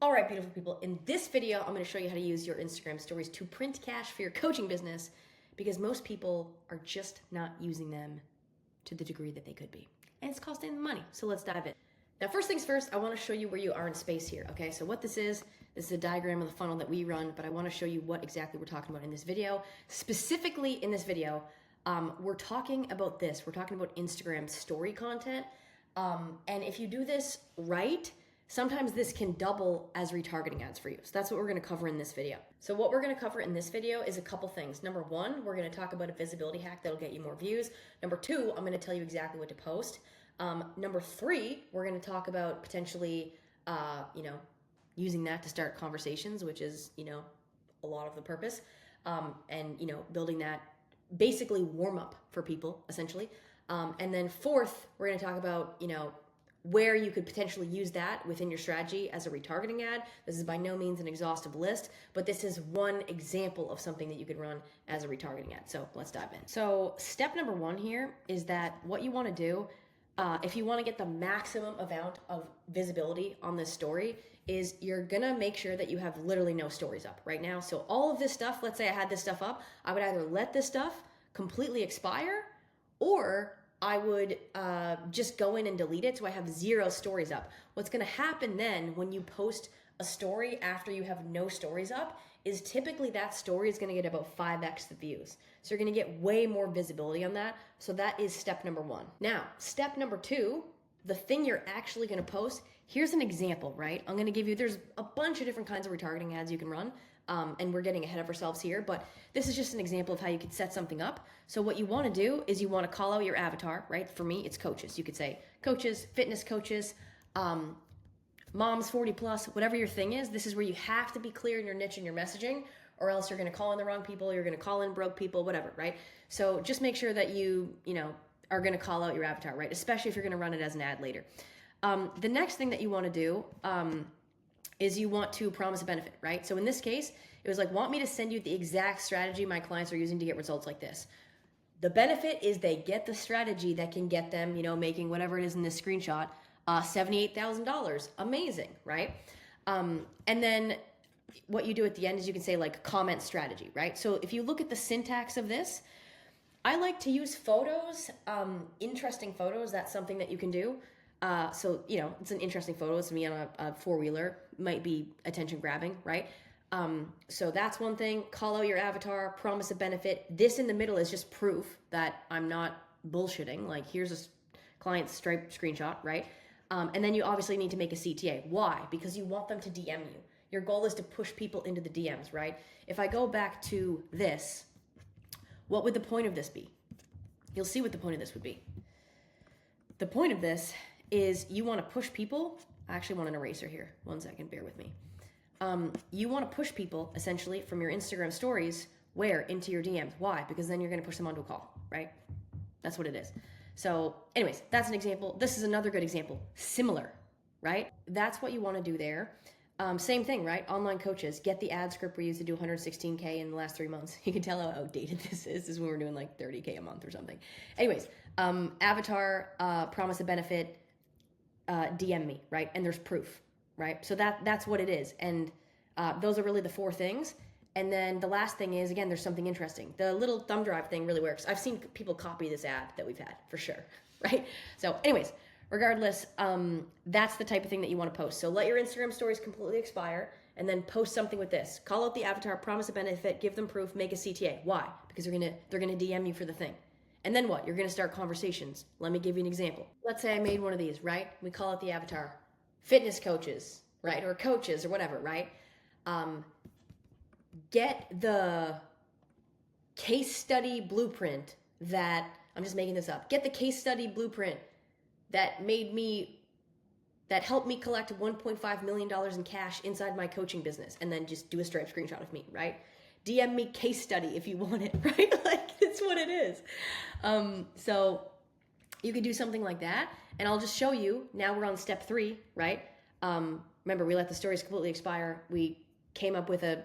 All right, beautiful people. In this video, I'm going to show you how to use your Instagram stories to print cash for your coaching business because most people are just not using them to the degree that they could be. And it's costing them money. So let's dive in. Now, first things first, I want to show you where you are in space here. Okay, so what this is a diagram of the funnel that we run, but I want to show you what exactly we're talking about in this video. Specifically in this video, we're talking about this. We're talking about Instagram story content. And if you do this right, sometimes this can double as retargeting ads for you. So that's what we're going to cover in this video. So what we're going to cover in this video is a couple things. Number one, we're going to talk about a visibility hack that'll get you more views. Number two, I'm going to tell you exactly what to post. Number three, we're going to talk about potentially, using that to start conversations, which is, a lot of the purpose. And, building that basically warm up for people, essentially. And then fourth, we're going to talk about, where you could potentially use that within your strategy as a retargeting ad. This is by no means an exhaustive list, but this is one example of something that you could run as a retargeting ad. So let's dive in. So step number one here is that what you want to do, if you want to get the maximum amount of visibility on this story, is you're gonna make sure that you have literally no stories up right now. So all of this stuff, let's say I had this stuff up, I would either let this stuff completely expire, or I would just go in and delete it so I have 0 stories up. What's gonna happen then when you post a story after you have no stories up is typically that story is gonna get about 5x the views. So you're gonna get way more visibility on that. So that is step number one. Now, step number two, the thing you're actually gonna post, here's an example, right? I'm gonna give you, there's a bunch of different kinds of retargeting ads you can run. And we're getting ahead of ourselves here, but this is just an example of how you could set something up. So what you want to do is you want to call out your avatar, right? For me, it's coaches. You could say coaches, fitness coaches, moms 40 plus, whatever your thing is. This is where you have to be clear in your niche and your messaging, or else you're going to call in the wrong people. You're going to call in broke people, whatever, right? So just make sure that you are going to call out your avatar, right? Especially if you're going to run it as an ad later. The next thing that you want to do, is you want to promise a benefit, right? So in this case, it was like, want me to send you the exact strategy my clients are using to get results like this. The benefit is they get the strategy that can get them, making whatever it is in this screenshot, $78,000. Amazing, right? And then what you do at the end is you can say like comment strategy, right? So if you look at the syntax of this, I like to use photos, interesting photos. That's something that you can do. So, it's an interesting photo. It's me on a four-wheeler, might be attention grabbing, right? So that's one thing. Call out your avatar, promise a benefit. This in the middle is just proof that I'm not bullshitting. Like, here's a client Stripe screenshot, right? And then you obviously need to make a CTA. Why? Because you want them to DM you. Your goal is to push people into the DMs, right? If I go back to this, what would the point of this be? You'll see what the point of this would be. The point of this is you want to push people. I actually want an eraser here. 1 second, bear with me. You want to push people essentially from your Instagram stories where? Into your DMs. Why? Because then you're going to push them onto a call, right? That's what it is. So anyways, that's an example. This is another good example. Similar, right? That's what you want to do there. Same thing, right? Online coaches, get the ad script we used to do 116K in the last 3 months. You can tell how outdated this is. This is when we're doing like 30K a month or something. Anyways, avatar, promise a benefit, DM me, right? And there's proof, right? So that's what it is. And those are really the 4 things. And then the last thing is, again, there's something interesting. The little thumb drive thing really works. I've seen people copy this ad that we've had for sure, right? So anyways, regardless, that's the type of thing that you want to post. So let your Instagram stories completely expire and then post something with this. Call out the avatar, promise a benefit, give them proof, make a CTA. Why? Because they're gonna DM you for the thing. And then what? You're going to start conversations. Let me give you an example. Let's say I made one of these, right? We call it the avatar. Fitness coaches, right? Or coaches or whatever, right? Get the case study blueprint that, I'm just making this up. Get the case study blueprint that helped me collect $1.5 million in cash inside my coaching business. And then just do a Stripe screenshot of me, right? DM me case study if you want it, right? Like, it's what it is. So you could do something like that. And I'll just show you, now we're on step 3, right? Remember, we let the stories completely expire. We came up with a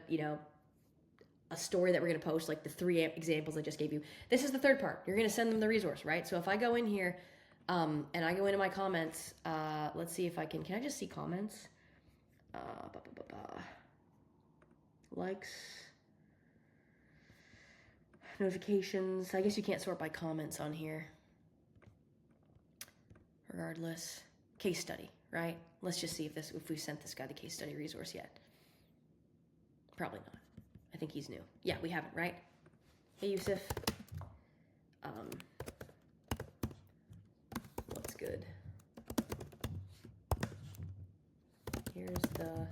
story that we're going to post, like the 3 examples I just gave you. This is the third part. You're going to send them the resource, right? So if I go in here and I go into my comments, let's see if can I just see comments? likes, notifications. I guess you can't sort by comments on here. Regardless, case study, right? Let's just see if we sent this guy the case study resource yet. Probably not. I think he's new. Yeah, we haven't, right? Hey, Yusuf. What's good? Here's the...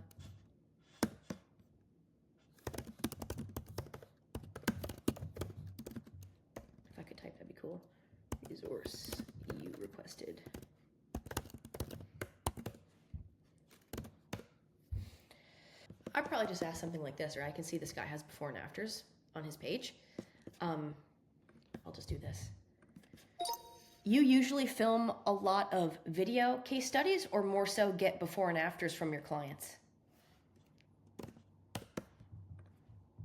If I could type, that'd be cool. Resource you requested. I'd probably just ask something like this, or I can see this guy has before and afters on his page. I'll just do this. You usually film a lot of video case studies, or more so get before and afters from your clients?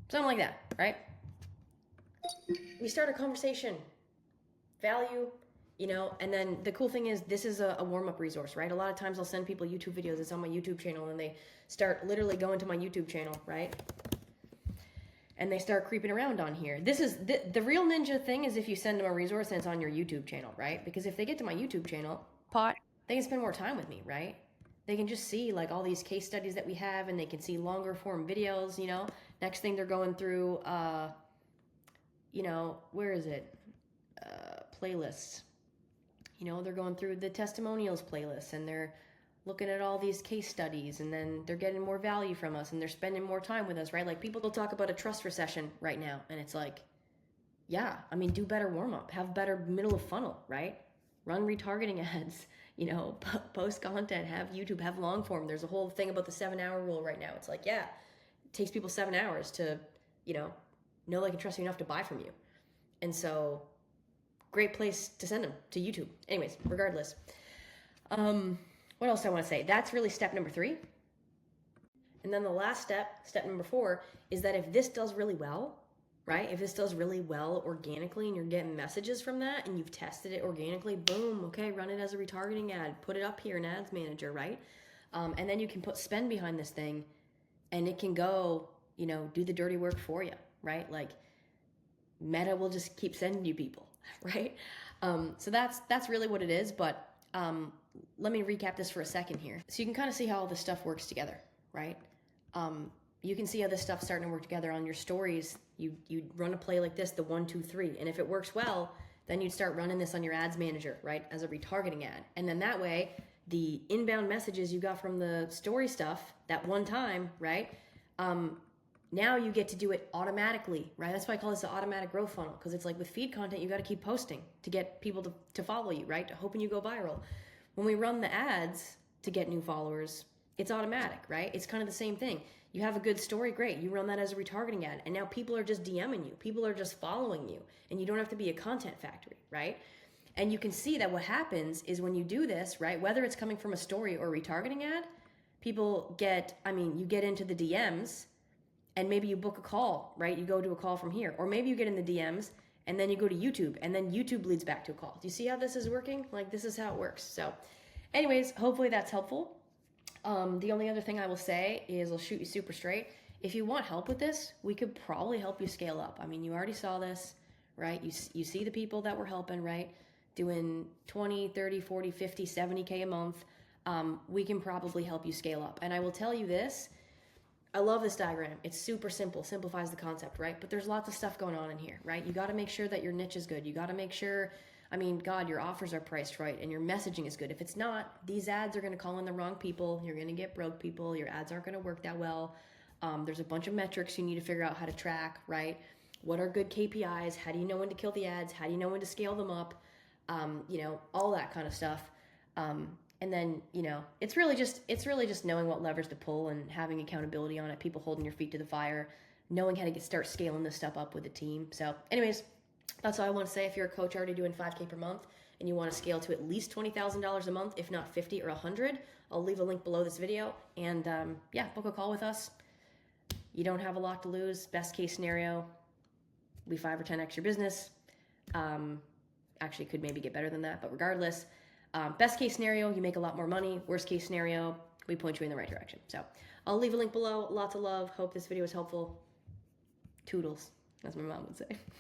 Something like that, right? We start a conversation, value, you know, and then the cool thing is this is a warm-up resource, right? A lot of times I'll send people YouTube videos. It's on my YouTube channel, and they start literally going to my YouTube channel, right? And they start creeping around on here. This is the real ninja thing is if you send them a resource and it's on your YouTube channel, right? Because if they get to my YouTube channel, they can spend more time with me, right? They can just see like all these case studies that we have, and they can see longer form videos, you know. Next thing they're going through, you know, where is it? Playlists. You know, they're going through the testimonials playlist, and they're looking at all these case studies, and then they're getting more value from us, and they're spending more time with us, right? Like people will talk about a trust recession right now, and it's like, yeah, I mean, do better warm-up, have better middle of funnel, right? Run retargeting ads, you know, post content, have YouTube, have long form. There's a whole thing about the 7-hour rule right now. It's like, yeah, it takes people 7 hours to, you know they can trust you enough to buy from you. And so great place to send them, to YouTube. Anyways, regardless. What else do I want to say? That's really step number 3. And then the last step number 4, is that if this does really well, right? If this does really well organically and you're getting messages from that and you've tested it organically, boom, okay, run it as a retargeting ad, put it up here in Ads Manager, right? And then you can put spend behind this thing and it can go, you know, do the dirty work for you, right? Like Meta will just keep sending you people, right? So that's really what it is. But let me recap this for a second here. So you can kind of see how all this stuff works together, right? You can see how this stuff's starting to work together on your stories. You run a play like this, the 1, 2, 3. And if it works well, then you'd start running this on your Ads Manager, right? As a retargeting ad. And then that way, the inbound messages you got from the story stuff that one time, right? Now you get to do it automatically, right? That's why I call this an automatic growth funnel, because it's like with feed content, you got to keep posting to get people to follow you, right? Hoping you go viral. When we run the ads to get new followers, it's automatic, right? It's kind of the same thing. You have a good story, great. You run that as a retargeting ad, and now people are just DMing you. People are just following you, and you don't have to be a content factory, right? And you can see that what happens is when you do this, right, whether it's coming from a story or a retargeting ad, people get, you get into the DMs, and maybe you book a call, right? You go to a call from here. Or maybe you get in the DMs, and then you go to YouTube, and then YouTube leads back to a call. Do you see how this is working? Like, this is how it works. So anyways, hopefully that's helpful. The only other thing I will say is I'll shoot you super straight. If you want help with this, we could probably help you scale up. I mean, you already saw this, right? You see the people that we're helping, right? Doing 20, 30, 40, 50, 70K a month. We can probably help you scale up. And I will tell you this, I love this diagram. It's super simple, simplifies the concept, right? But there's lots of stuff going on in here, right? You got to make sure that your niche is good. You got to make sure, God, your offers are priced right and your messaging is good. If it's not, these ads are going to call in the wrong people. You're going to get broke people. Your ads aren't going to work that well. There's a bunch of metrics you need to figure out how to track, right? What are good KPIs? How do you know when to kill the ads? How do you know when to scale them up? All that kind of stuff. And then, it's really just knowing what levers to pull and having accountability on it, people holding your feet to the fire, knowing how to start scaling this stuff up with a team. So anyways, that's all I want to say. If you're a coach already doing 5K per month and you want to scale to at least $20,000 a month, if not 50 or 100, I'll leave a link below this video. And book a call with us. You don't have a lot to lose. Best case scenario, we 5 or 10x your business. Actually, could maybe get better than that, but regardless, best case scenario, you make a lot more money. Worst case scenario, we point you in the right direction. So I'll leave a link below. Lots of love. Hope this video was helpful. Toodles, as my mom would say.